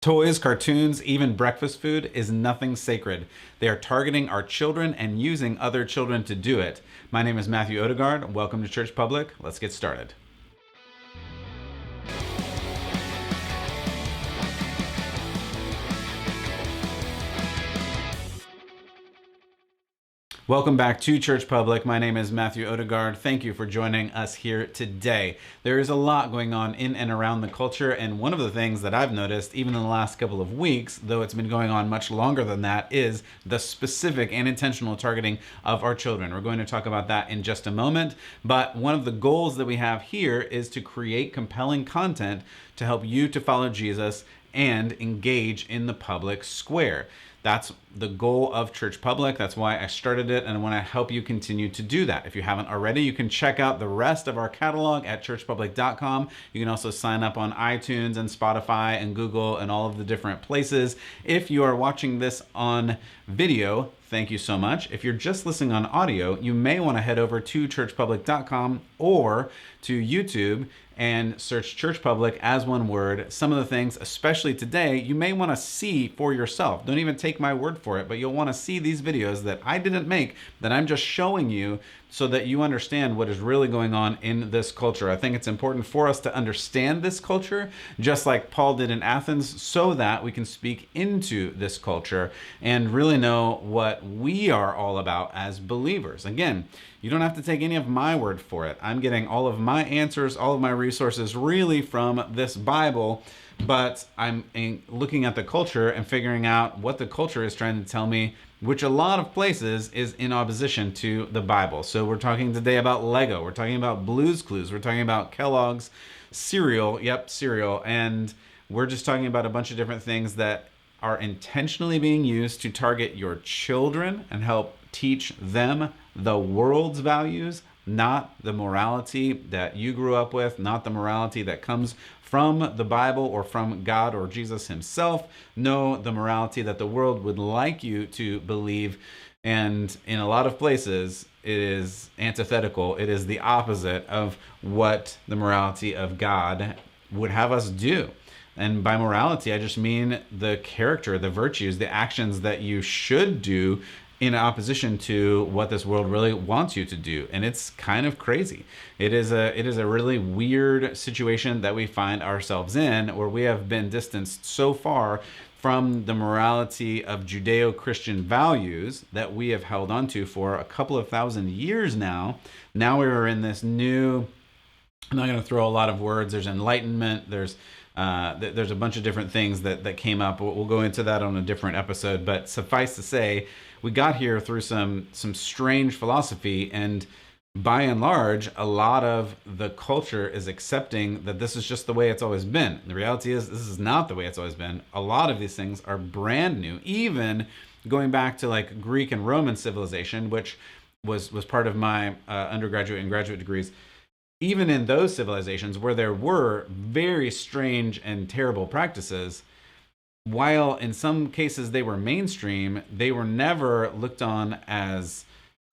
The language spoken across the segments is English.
Toys, cartoons, even breakfast food is nothing sacred. They are targeting our children and using other children to do it. My name is Matthew Odegaard. Welcome to Church Public. Let's get started. Welcome back to Church Public. My name is Matthew Odegaard. Thank you for joining us here today. There is a lot going on in and around the culture, and one of the things that I've noticed, even in the last couple of weeks, though it's been going on much longer than that, is the specific and intentional targeting of our children. We're going to talk about that in just a moment, but one of the goals that we have here is to create compelling content to help you to follow Jesus and engage in the public square. That's the goal of Church Public. That's why I started it, and I want to help you continue to do that. If you haven't already, you can check out the rest of our catalog at churchpublic.com. You can also sign up on iTunes and Spotify and Google and all of the different places. If you are watching this on video, thank you so much. If you're just listening on audio, you may want to head over to churchpublic.com or to YouTube and search Church Public as one word. Some of the things, especially today, you may want to see for yourself. Don't even take my word for it, but you'll want to see these videos that I didn't make, that I'm just showing you so that you understand what is really going on in this culture. I think it's important for us to understand this culture, just like Paul did in Athens, so that we can speak into this culture and really know what we are all about as believers. Again, you don't have to take any of my word for it. I'm getting all of my answers, all of my resources really from this Bible, but I'm looking at the culture and figuring out what the culture is trying to tell me, which a lot of places is in opposition to the Bible. So we're talking today about Lego. We're talking about Blue's Clues. We're talking about Kellogg's cereal. Yep, cereal. And we're just talking about a bunch of different things that are intentionally being used to target your children and help teach them the world's values, not the morality that you grew up with, not the morality that comes from the Bible or from God or Jesus himself. No, the morality that the world would like you to believe. And in a lot of places, it is antithetical. It is the opposite of what the morality of God would have us do. And by morality, I just mean the character, the virtues, the actions that you should do in opposition to what this world really wants you to do. And it's kind of crazy. It is a really weird situation that we find ourselves in, where we have been distanced so far from the morality of Judeo-Christian values that we have held onto for a couple of thousand years now. Now we're in this new, I'm not going to throw a lot of words, there's enlightenment, there's a bunch of different things that came up. We'll go into that on a different episode, but suffice to say, we got here through some strange philosophy, and by and large, a lot of the culture is accepting that this is just the way it's always been. The reality is this is not the way it's always been. A lot of these things are brand new, even going back to like Greek and Roman civilization, which was part of my undergraduate and graduate degrees. Even in those civilizations where there were very strange and terrible practices, while in some cases they were mainstream, they were never looked on as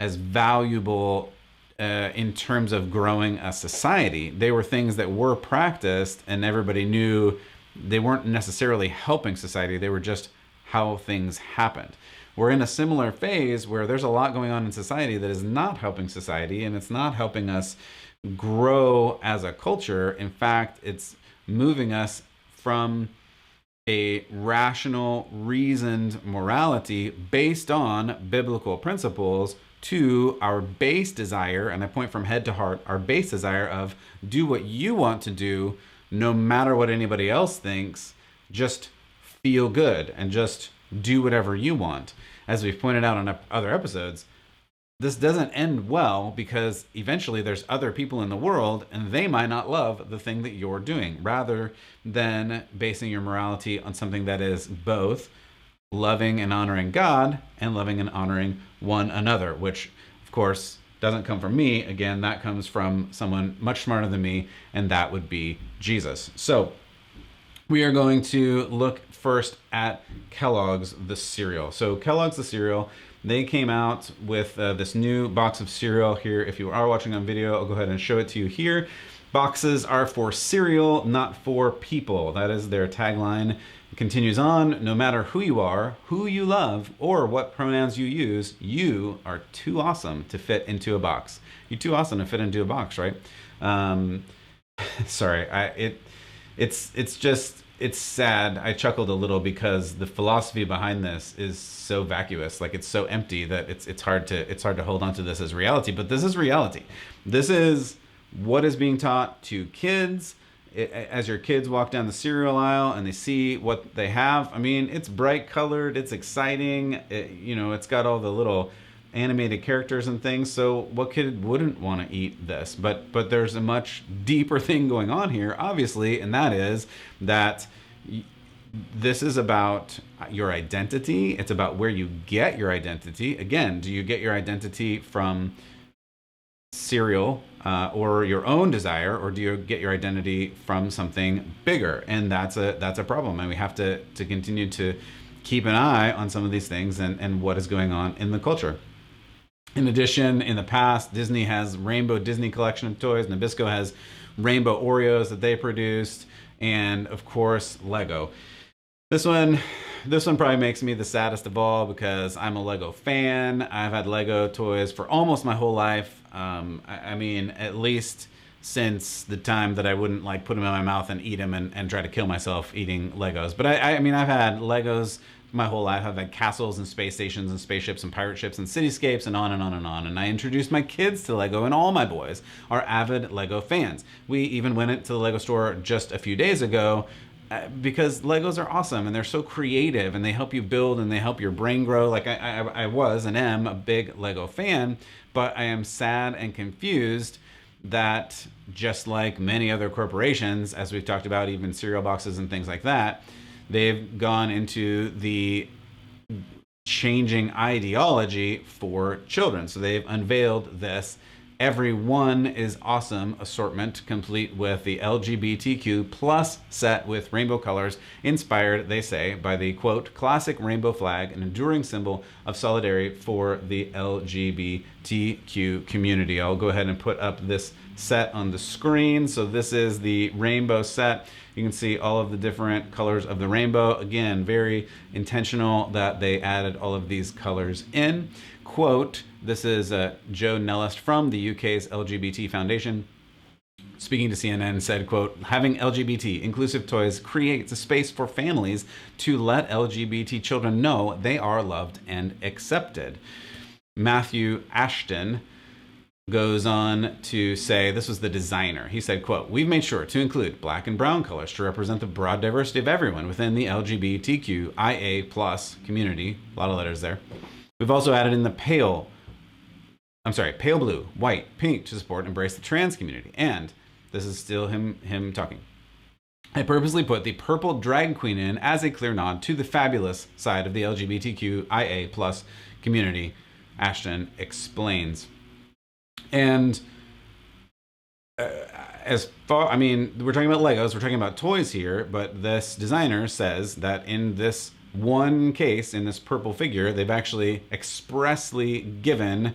valuable in terms of growing a society. They were things that were practiced, and everybody knew they weren't necessarily helping society. They were just how things happened. We're in a similar phase where there's a lot going on in society that is not helping society, and it's not helping us grow as a culture. In fact, it's moving us from a rational, reasoned morality based on biblical principles to our base desire, and I point from head to heart, our base desire of do what you want to do no matter what anybody else thinks, just feel good and just do whatever you want. As we've pointed out on other episodes, this doesn't end well because eventually there's other people in the world and they might not love the thing that you're doing, rather than basing your morality on something that is both loving and honoring God and loving and honoring one another, which of course doesn't come from me. Again, that comes from someone much smarter than me, and that would be Jesus. So we are going to look first at Kellogg's the cereal. So Kellogg's the cereal, they came out with this new box of cereal here. If you are watching on video, I'll go ahead and show it to you here. Boxes are for cereal, not for people. That is their tagline. Continues on, no matter who you are, who you love, or what pronouns you use, you are too awesome to fit into a box. You're too awesome to fit into a box, right? Um, sorry, it's sad. I chuckled a little because the philosophy behind this is so vacuous, like it's so empty that it's hard to hold on to this as reality. But this is reality. This is what is being taught to kids. As your kids walk down the cereal aisle and they see what they have, I mean, it's bright colored, it's exciting, it's got all the little animated characters and things. So what kid wouldn't want to eat this? But there's a much deeper thing going on here, obviously, and that is that this is about your identity. It's about where you get your identity. Again, do you get your identity from cereal or your own desire, or do you get your identity from something bigger? And that's a problem, and we have to continue to keep an eye on some of these things and what is going on in the culture. In addition, in the past, Disney has Rainbow Disney collection of toys. Nabisco has Rainbow Oreos that they produced, and of course Lego. This one probably makes me the saddest of all because I'm a Lego fan. I've had Lego toys for almost my whole life. I mean, at least since the time that I wouldn't like put them in my mouth and eat them and try to kill myself eating Legos. But I mean, I've had Legos my whole life. I've had castles and space stations and spaceships and pirate ships and cityscapes and on and on and on. And I introduced my kids to Lego, and all my boys are avid Lego fans. We even went into the Lego store just a few days ago because Legos are awesome and they're so creative and they help you build and they help your brain grow. Like I was and am a big Lego fan, but I am sad and confused that just like many other corporations, as we've talked about, even cereal boxes and things like that, they've gone into the changing ideology for children. So they've unveiled this Everyone is Awesome assortment, complete with the LGBTQ plus set with rainbow colors, inspired, they say, by the, quote, classic rainbow flag, an enduring symbol of solidarity for the LGBTQ community. I'll go ahead and put up this set on the screen. So this is the rainbow set. You can see all of the different colors of the rainbow. Again, very intentional that they added all of these colors in. Quote, this is Joe Nellist from the UK's LGBT Foundation, speaking to CNN, said, quote, having LGBT inclusive toys creates a space for families to let LGBT children know they are loved and accepted. Matthew Ashton goes on to say, this was the designer. He said, quote, we've made sure to include black and brown colors to represent the broad diversity of everyone within the LGBTQIA plus community. A lot of letters there. We've also added in the pale blue, white, pink to support and embrace the trans community. And this is still him talking. I purposely put the purple drag queen in as a clear nod to the fabulous side of the LGBTQIA plus community, Ashton explains. And as far, I mean, we're talking about Legos, we're talking about toys here, but this designer says that in this one case, in this purple figure, they've actually expressly given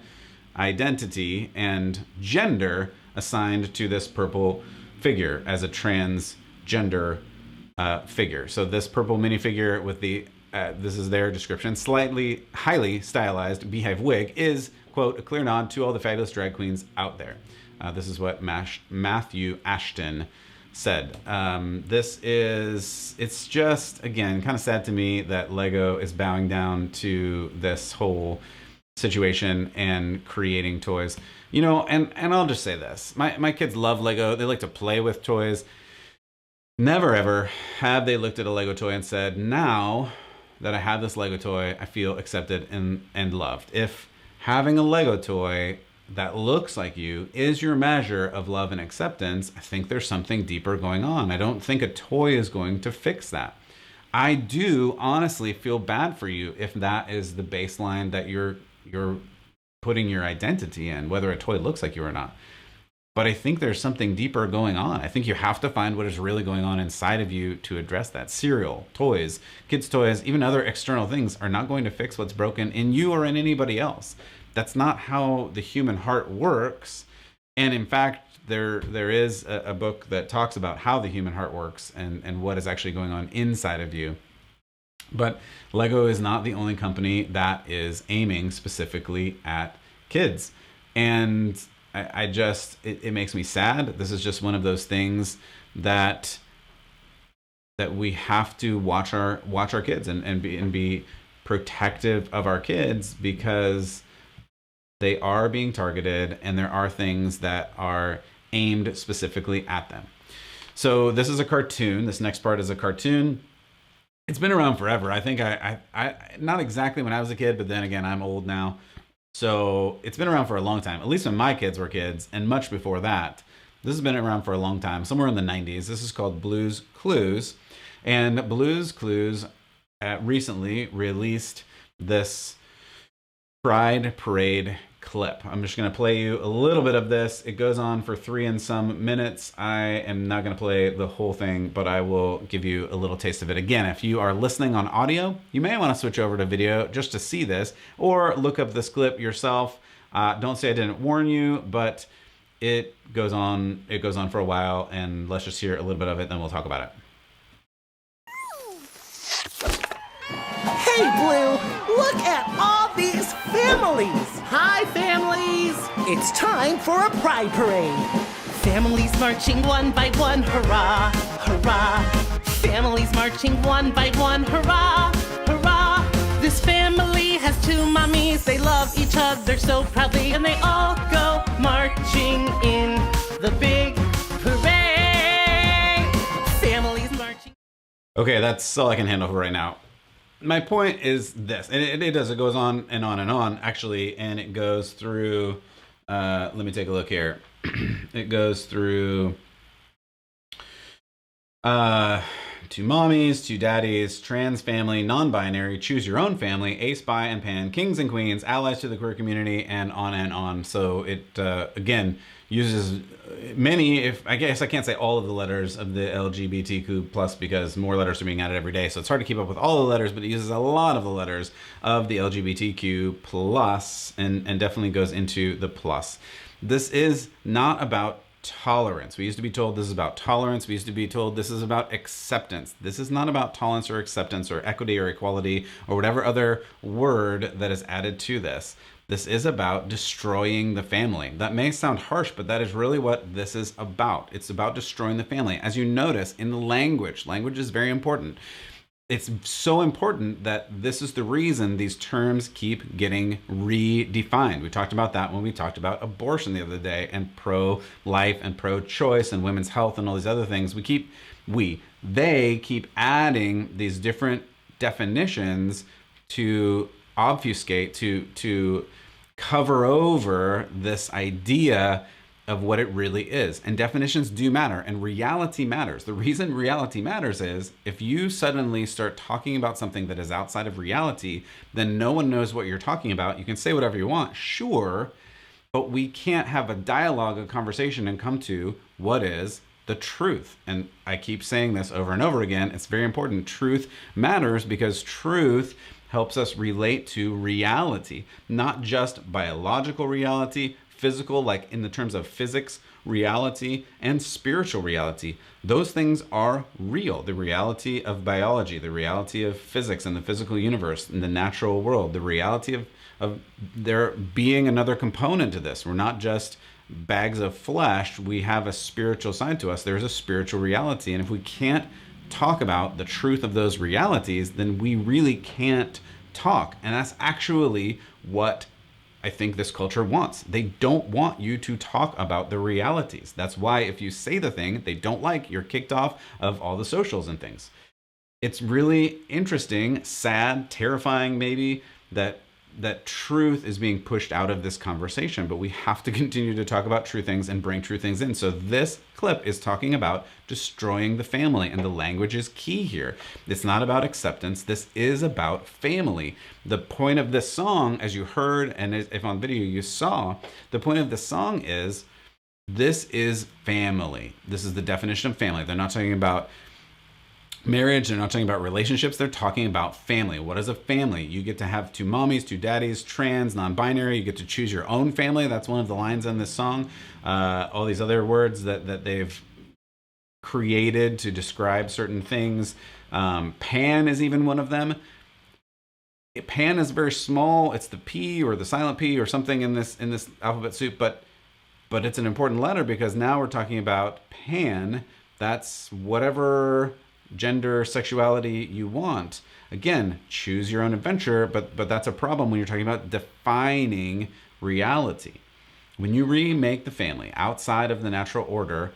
identity and gender assigned to this purple figure as a transgender figure. So this purple minifigure with the, this is their description, slightly, highly stylized beehive wig is, quote, a clear nod to all the fabulous drag queens out there. This is what Matthew Ashton said. It's just, again, kind of sad to me that Lego is bowing down to this whole situation and creating toys. You know, and I'll just say this. My kids love Lego. They like to play with toys. Never ever have they looked at a Lego toy and said, now that I have this Lego toy, I feel accepted and loved. If having a Lego toy that looks like you is your measure of love and acceptance, I think there's something deeper going on. I don't think a toy is going to fix that. I do honestly feel bad for you if that is the baseline that you're putting your identity in, whether a toy looks like you or not. But I think there's something deeper going on. I think you have to find what is really going on inside of you to address that. Cereal, toys, kids' toys, even other external things are not going to fix what's broken in you or in anybody else. That's not how the human heart works. And in fact, there is a book that talks about how the human heart works and what is actually going on inside of you. But Lego is not the only company that is aiming specifically at kids. And I just, it makes me sad. This is just one of those things that we have to watch our kids and be protective of our kids, because they are being targeted and there are things that are aimed specifically at them. So this is a cartoon. This next part is a cartoon. It's been around forever. I think I not exactly when I was a kid, but then again, I'm old now. So it's been around for a long time, at least when my kids were kids, and much before that. This has been around for a long time, somewhere in the 90s. This is called Blue's Clues. And Blue's Clues recently released this Pride Parade clip. I'm just going to play you a little bit of this. It goes on for 3 and some minutes. I am not going to play the whole thing, but I will give you a little taste of it. Again, if you are listening on audio, you may want to switch over to video just to see this, or look up this clip yourself. Don't say I didn't warn you, but it goes on for a while, and let's just hear a little bit of it, then we'll talk about it. Hey, Blue, look at all these families. Hi, families! It's time for a pride parade. Families marching one by one, hurrah, hurrah. Families marching one by one, hurrah, hurrah. This family has 2 mommies. They love each other so proudly, and they all go marching in the big parade. Families marching. Okay, that's all I can handle for right now. My point is this, and it goes on and on and on, actually, and it goes through, let me take a look here. It goes through 2 mommies, 2 daddies, trans family, non-binary, choose your own family, ace, bi, and pan, kings and queens, allies to the queer community, and on and on. So it, again, uses many, I guess I can't say all of the letters of the LGBTQ plus, because more letters are being added every day. So it's hard to keep up with all the letters, but it uses a lot of the letters of the LGBTQ plus, and definitely goes into the plus. This is not about tolerance. We used to be told this is about tolerance. We used to be told this is about acceptance. This is not about tolerance or acceptance or equity or equality or whatever other word that is added to this. This is about destroying the family. That may sound harsh, but that is really what this is about. It's about destroying the family. As you notice in the language is very important. It's so important that this is the reason these terms keep getting redefined. We talked about that when we talked about abortion the other day, and pro-life and pro-choice and women's health and all these other things. They keep adding these different definitions to obfuscate, to cover over this idea of what it really is. And definitions do matter, and reality matters. The reason reality matters is if you suddenly start talking about something that is outside of reality, then no one knows what you're talking about. You can say whatever you want, sure, but we can't have a dialogue, a conversation, and come to what is the truth. And I keep saying this over and over again. It's very important. Truth matters, because truth helps us relate to reality, not just biological reality, physical, like in the terms of physics, reality, and spiritual reality. Those things are real. The reality of biology, the reality of physics and the physical universe and the natural world, the reality of there being another component to this. We're not just bags of flesh. We have a spiritual side to us. There's a spiritual reality. And if we can't talk about the truth of those realities, then we really can't talk. And that's actually what I think this culture wants. They don't want you to talk about the realities. That's why if you say the thing they don't like, you're kicked off of all the socials and things. It's really interesting, sad, terrifying maybe, that truth is being pushed out of this conversation, but we have to continue to talk about true things and bring true things in. So this clip is talking about destroying the family, and the language is key here. It's not about acceptance. This is about family. The point of this song, as you heard, and if on video you saw, the point of the song is this is family. This is the definition of family. They're not talking about marriage, they're not talking about relationships, they're talking about family. What is a family? You get to have 2 mommies, 2 daddies, trans, non-binary. You get to choose your own family. That's one of the lines in this song. All these other words that they've created to describe certain things. Pan is even one of them. Pan is very small. It's the P or the silent P or something in this alphabet soup, but it's an important letter because now we're talking about pan. That's whatever gender, sexuality you want. Again, choose your own adventure, but that's a problem when you're talking about defining reality. When you remake the family outside of the natural order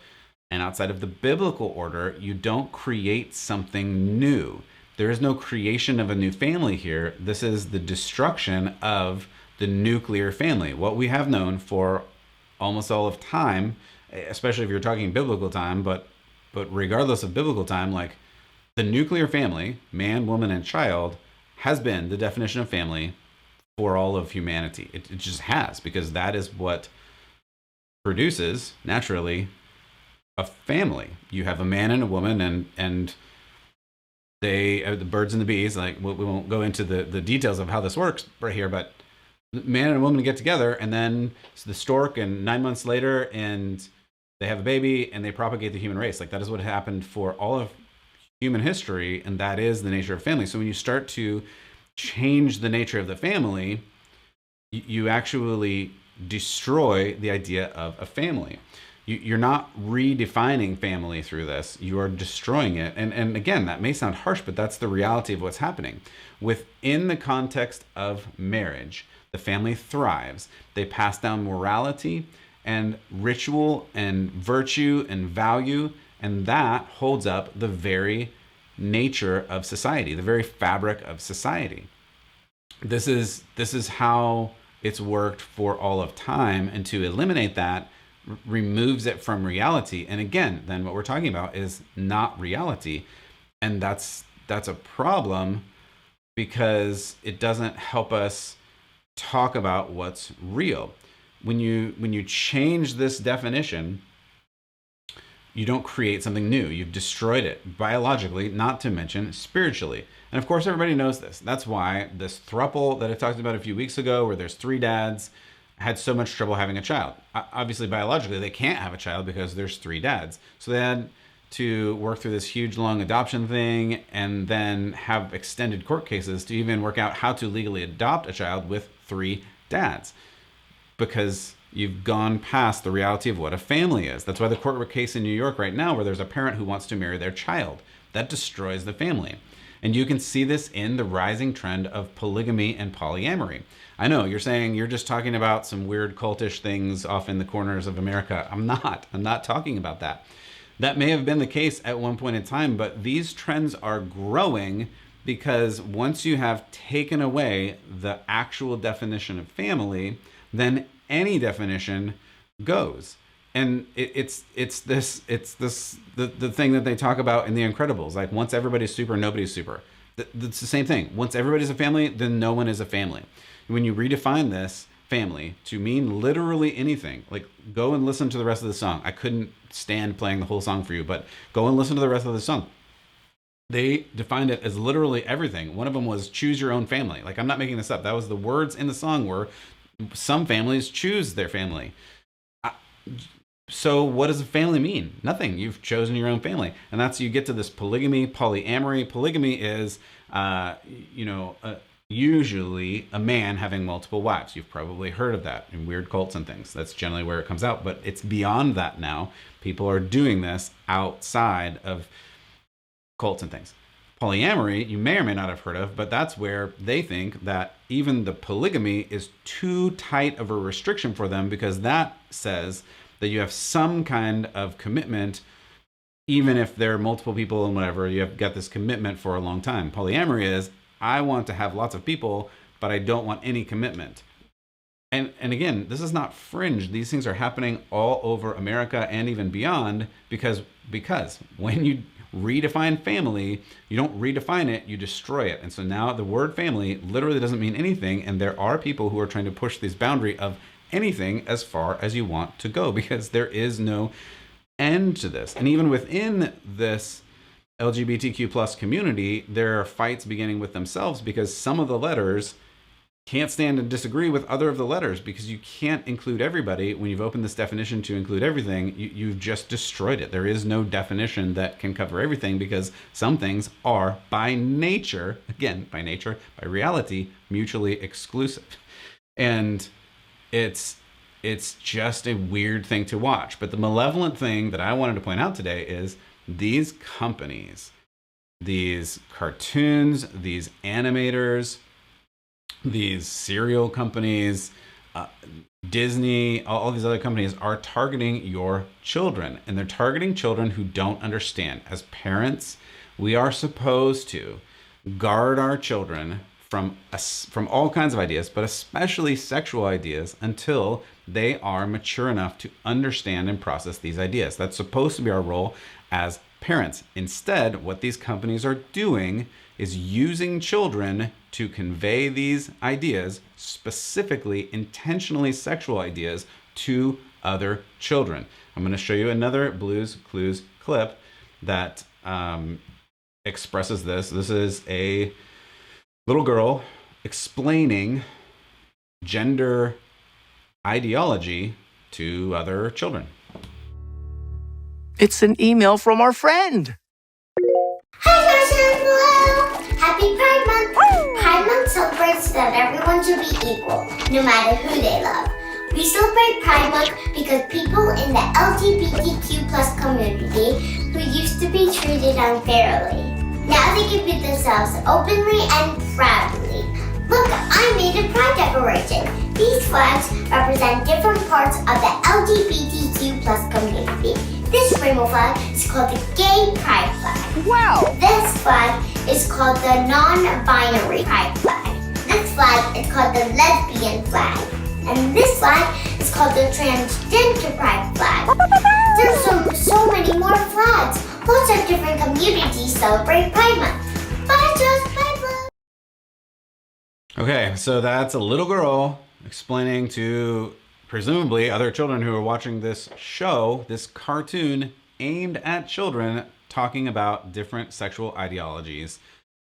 and outside of the biblical order, you don't create something new. There is no creation of a new family here. This is the destruction of the nuclear family. What we have known for almost all of time, especially if you're talking biblical time, but regardless of biblical time, like the nuclear family, man, woman, and child, has been the definition of family for all of humanity. It just has, because that is what produces, naturally, a family. You have a man and a woman, and they, the birds and the bees, like we won't go into the details of how this works right here, but man and a woman get together, and then it's the stork, and 9 months later, and they have a baby, and they propagate the human race. Like that is what happened for all of human history, and that is the nature of family. So when you start to change the nature of the family, you actually destroy the idea of a family. You're not redefining family through this. You are destroying it. And again, that may sound harsh, but that's the reality of what's happening. Within the context of marriage, the family thrives. They pass down morality and ritual and virtue and value, and that holds up the very nature of society, the very fabric of society. This is how it's worked for all of time, and to eliminate that removes it from reality. And again, then what we're talking about is not reality, and that's a problem, because it doesn't help us talk about what's real. When you change this definition, you don't create something new. You've destroyed it biologically, not to mention spiritually. And of course, everybody knows this. That's why this throuple that I talked about a few weeks ago, where there's 3 dads, had so much trouble having a child. Obviously, biologically, they can't have a child because there's 3 dads. So they had to work through this huge, long adoption thing, and then have extended court cases to even work out how to legally adopt a child with 3 dads, because you've gone past the reality of what a family is. That's why the court case in New York right now, where there's a parent who wants to marry their child, that destroys the family. And you can see this in the rising trend of polygamy and polyamory. I know you're saying you're just talking about some weird cultish things off in the corners of America. I'm not talking about that. That may have been the case at one point in time, but these trends are growing, because once you have taken away the actual definition of family, then any definition goes. And it's the thing that they talk about in The Incredibles. Like, once everybody's super, nobody's super. It's the same thing. Once everybody's a family, then no one is a family. When you redefine this family to mean literally anything, like, go and listen to the rest of the song. I couldn't stand playing the whole song for you, but go and listen to the rest of the song. They defined it as literally everything. One of them was choose your own family. Like, I'm not making this up. That was the words in the song, were some families choose their family. So what does a family mean? Nothing. You've chosen your own family. And that's, you get to this polygamy, polyamory. Polygamy is, usually a man having multiple wives. You've probably heard of that in weird cults and things. That's generally where it comes out. But it's beyond that now. People are doing this outside of cults and things. Polyamory, you may or may not have heard of, but that's where they think that even the polygamy is too tight of a restriction for them, because that says that you have some kind of commitment, even if there are multiple people and whatever, you have got this commitment for a long time. Polyamory is, I want to have lots of people, but I don't want any commitment. And again, this is not fringe. These things are happening all over America and even beyond, because when you redefine family, you don't redefine it, you destroy it. And so now the word family literally doesn't mean anything, and there are people who are trying to push this boundary of anything as far as you want to go, because there is no end to this. And even within this LGBTQ plus community, there are fights beginning with themselves, because some of the letters can't stand and disagree with other of the letters, because you can't include everybody. When you've opened this definition to include everything, you've just destroyed it. There is no definition that can cover everything, because some things are by nature, by reality, mutually exclusive. And it's just a weird thing to watch. But the malevolent thing that I wanted to point out today is these companies, these cartoons, these animators, these cereal companies, Disney, all these other companies are targeting your children. And they're targeting children who don't understand. As parents, we are supposed to guard our children from all kinds of ideas, but especially sexual ideas, until they are mature enough to understand and process these ideas. That's supposed to be our role as parents. Instead, what these companies are doing is using children to convey these ideas, specifically intentionally sexual ideas, to other children. I'm going to show you another Blue's Clues clip that expresses this. This is a little girl explaining gender ideology to other children. It's an email from our friend. Hi, Hello! Happy Pride Month! Pride Month celebrates that everyone should be equal, no matter who they love. We celebrate Pride Month because people in the LGBTQ+ community who used to be treated unfairly, now they can be themselves openly and proudly. Look, I made a pride decoration. These flags represent different parts of the LGBTQ+ community. This rainbow flag is called the Gay Pride Flag. Wow! This flag is called the Non-Binary Pride Flag. This flag is called the Lesbian Flag. And this flag is called the Transgender Pride Flag. There's so many more flags. Lots of different communities celebrate Pride Month. Bye, Josh. Bye, Blue. Okay, so that's a little girl explaining to presumably other children who are watching this show, this cartoon aimed at children, talking about different sexual ideologies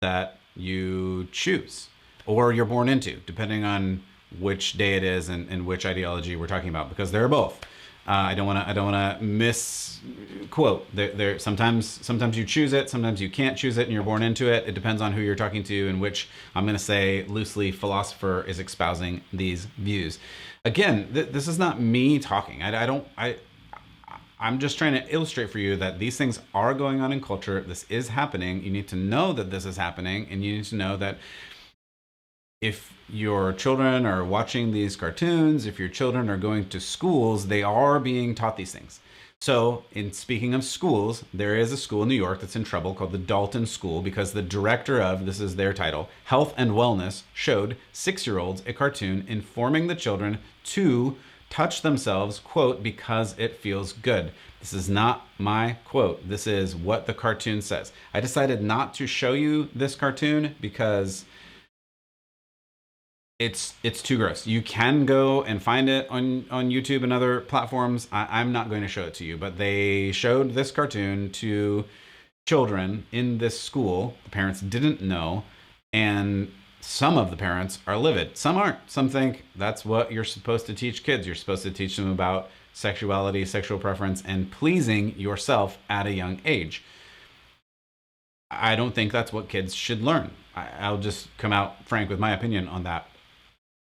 that you choose or you're born into, depending on which day it is and which ideology we're talking about, because they're both. I don't want to misquote. There sometimes you choose it, sometimes you can't choose it, and you're born into it. It depends on who you're talking to and which, I'm going to say loosely, philosopher is espousing these views. Again, this is not me talking. I'm just trying to illustrate for you that these things are going on in culture. This is happening. You need to know that this is happening, and you need to know that if your children are watching these cartoons, if your children are going to schools, they are being taught these things. So, in speaking of schools, there is a school in New York that's in trouble called the Dalton School, because the director of, this is their title, Health and Wellness, showed 6-year-olds a cartoon informing the children to touch themselves, quote, because it feels good. This is not my quote. This is what the cartoon says. I decided not to show you this cartoon because it's too gross. You can go and find it on YouTube and other platforms. I'm not going to show it to you, but they showed this cartoon to children in this school. The parents didn't know, and some of the parents are livid. Some aren't. Some think that's what you're supposed to teach kids. You're supposed to teach them about sexuality, sexual preference, and pleasing yourself at a young age. I don't think that's what kids should learn. I'll just come out frank with my opinion on that.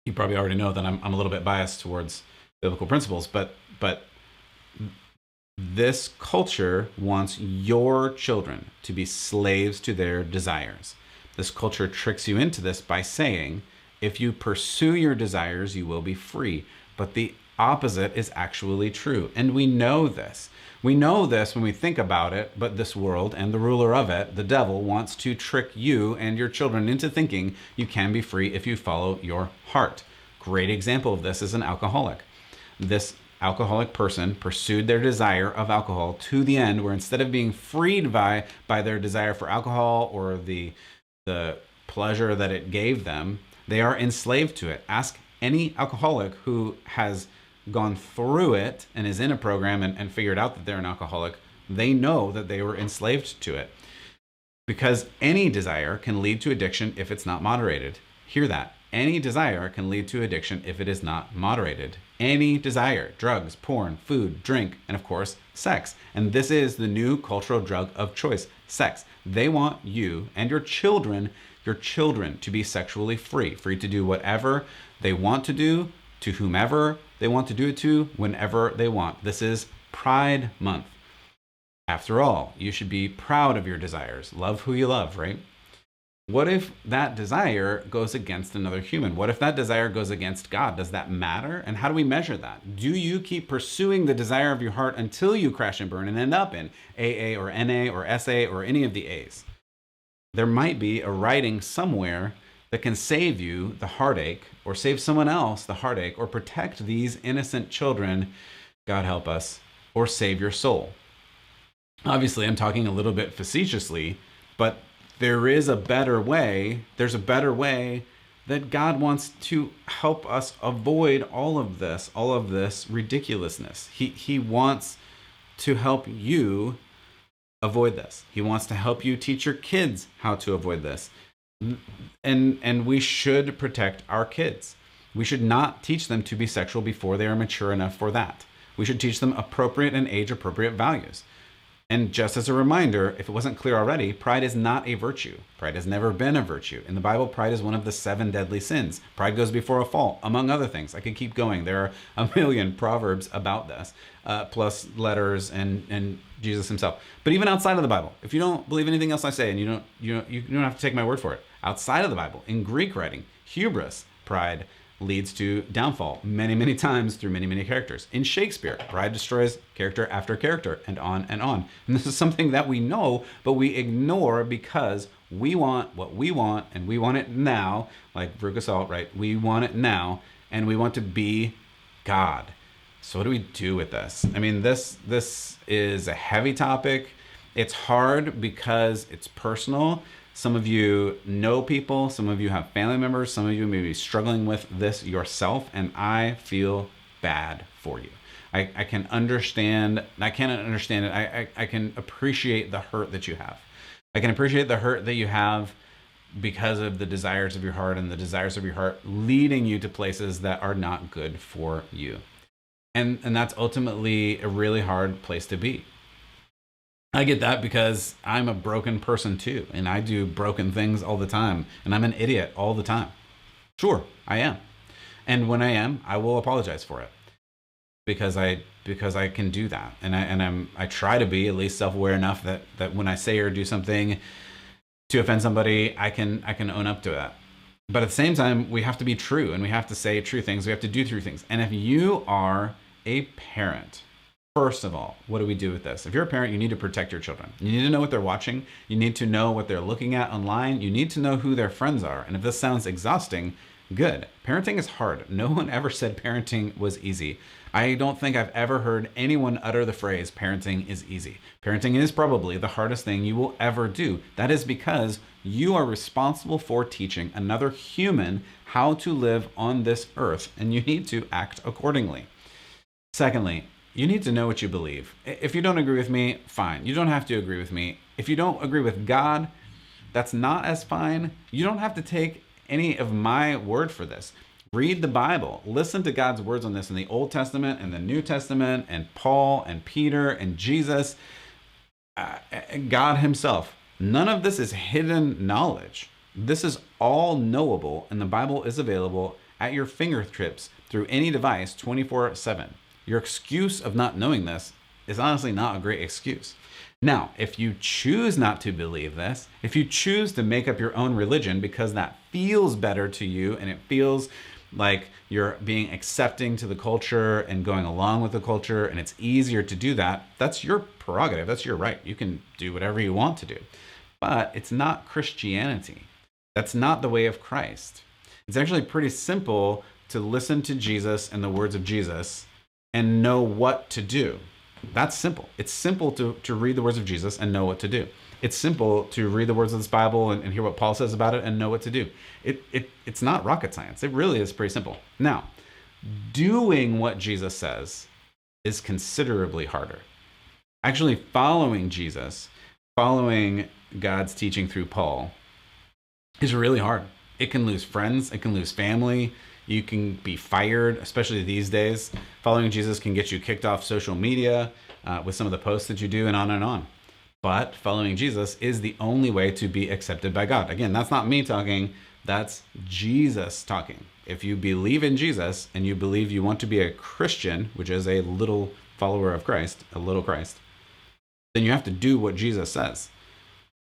You probably already know that I'm a little bit biased towards biblical principles, but this culture wants your children to be slaves to their desires. This culture tricks you into this by saying, if you pursue your desires, you will be free. But the opposite is actually true. And we know this. We know this when we think about it, but this world and the ruler of it, the devil, wants to trick you and your children into thinking you can be free if you follow your heart. Great example of this is an alcoholic. This alcoholic person pursued their desire of alcohol to the end, where instead of being freed by their desire for alcohol or the pleasure that it gave them, they are enslaved to it. Ask any alcoholic who has gone through it and is in a program and figured out that they're an alcoholic. They know that they were enslaved to it, because any desire can lead to addiction if it's not moderated. Hear that. Any desire can lead to addiction if it is not moderated. Any desire, drugs, porn, food, drink, and of course, sex. And this is the new cultural drug of choice, sex. They want you and your children to be sexually free to do whatever they want to do, to whomever they want to do it to, whenever they want. This is Pride Month. After all, you should be proud of your desires. Love who you love, right? What if that desire goes against another human? What if that desire goes against God? Does that matter? And how do we measure that? Do you keep pursuing the desire of your heart until you crash and burn and end up in AA or NA or SA or any of the A's? There might be a writing somewhere that can save you the heartache, or save someone else the heartache, or protect these innocent children, God help us, or save your soul. Obviously, I'm talking a little bit facetiously, but there is a better way. There's a better way that God wants to help us avoid all of this ridiculousness. He wants to help you avoid this. He wants to help you teach your kids how to avoid this. And we should protect our kids. We should not teach them to be sexual before they are mature enough for that. We should teach them appropriate and age-appropriate values. And just as a reminder, if it wasn't clear already, pride is not a virtue. Pride has never been a virtue. In the Bible, pride is one of the 7 deadly sins. Pride goes before a fall, among other things. I could keep going. There are a million proverbs about this, plus letters and Jesus himself. But even outside of the Bible, if you don't believe anything else I say, and you don't have to take my word for it. Outside of the Bible, in Greek writing, hubris, pride, leads to downfall many, many times through many, many characters. In Shakespeare, pride destroys character after character, and on and on. And this is something that we know, but we ignore because we want what we want, and we want it now, like Veruca Salt, right? We want it now, and we want to be God. So what do we do with this? I mean, this is a heavy topic. It's hard because it's personal. Some of you know people, some of you have family members, some of you may be struggling with this yourself, and I feel bad for you. I can understand, I cannot understand it. I can appreciate the hurt that you have. I can appreciate the hurt that you have because of the desires of your heart, and the desires of your heart leading you to places that are not good for you. And that's ultimately a really hard place to be. I get that because I'm a broken person too, and I do broken things all the time, and I'm an idiot all the time. Sure, I am. And when I am, I will apologize for it because I can do that. And I try to be at least self-aware enough that when I say or do something to offend somebody, I can own up to that. But at the same time, we have to be true, and we have to say true things. We have to do true things. And if you are a parent, first of all, what do we do with this? If you're a parent, you need to protect your children. You need to know what they're watching. You need to know what they're looking at online. You need to know who their friends are. And if this sounds exhausting, good. Parenting is hard. No one ever said parenting was easy. I don't think I've ever heard anyone utter the phrase parenting is easy. Parenting is probably the hardest thing you will ever do. That is because you are responsible for teaching another human how to live on this earth, and you need to act accordingly. Secondly, you need to know what you believe. If you don't agree with me, fine. You don't have to agree with me. If you don't agree with God, that's not as fine. You don't have to take any of my word for this. Read the Bible. Listen to God's words on this in the Old Testament and the New Testament, and Paul and Peter and Jesus, God himself. None of this is hidden knowledge. This is all knowable, and the Bible is available at your fingertips through any device 24/7. Your excuse of not knowing this is honestly not a great excuse. Now, if you choose not to believe this, if you choose to make up your own religion because that feels better to you and it feels like you're being accepting to the culture and going along with the culture, and it's easier to do that, that's your prerogative. That's your right. You can do whatever you want to do. But it's not Christianity. That's not the way of Christ. It's actually pretty simple to listen to Jesus and the words of Jesus and know what to do. That's simple. It's simple to read the words of Jesus and know what to do. It's simple to read the words of this Bible and hear what Paul says about it and know what to do. It's not rocket science. It really is pretty simple. Now, doing what Jesus says is considerably harder. Actually, following Jesus, following God's teaching through Paul is really hard. It can lose friends. It can lose family. You can be fired, especially these days. Following Jesus can get you kicked off social media with some of the posts that you do, and on and on. But following Jesus is the only way to be accepted by God. Again, that's not me talking. That's Jesus talking. If you believe in Jesus and you believe you want to be a Christian, which is a little follower of Christ, a little Christ, then you have to do what Jesus says.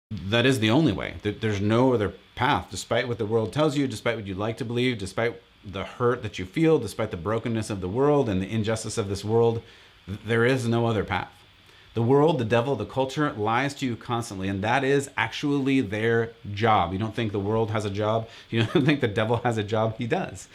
That is the only way. There's no other path, despite what the world tells you, despite what you'd like to believe, despite the hurt that you feel, despite the brokenness of the world and the injustice of this world. There is no other path. The world, the devil, the culture lies to you constantly, and that is actually their job. You don't think the world has a job? You don't think the devil has a job? He does.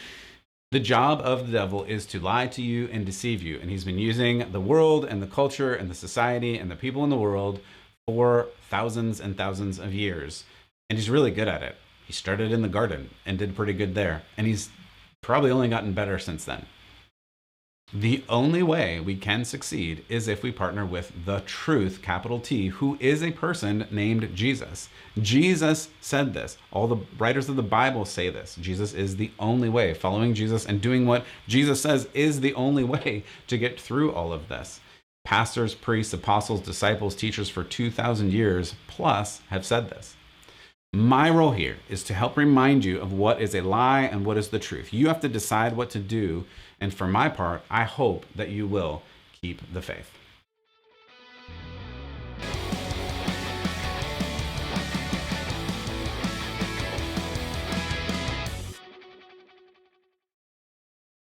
The job of the devil is to lie to you and deceive you, and he's been using the world and the culture and the society and the people in the world for thousands and thousands of years, and he's really good at it. He started in the garden and did pretty good there, and he's probably only gotten better since then. The only way we can succeed is if we partner with the truth, capital T, who is a person named Jesus. Jesus said this. All the writers of the Bible say this. Jesus is the only way. Following Jesus and doing what Jesus says is the only way to get through all of this. Pastors, priests, apostles, disciples, teachers for 2,000 years plus have said this. My role here is to help remind you of what is a lie and what is the truth. You have to decide what to do. And for my part, I hope that you will keep the faith.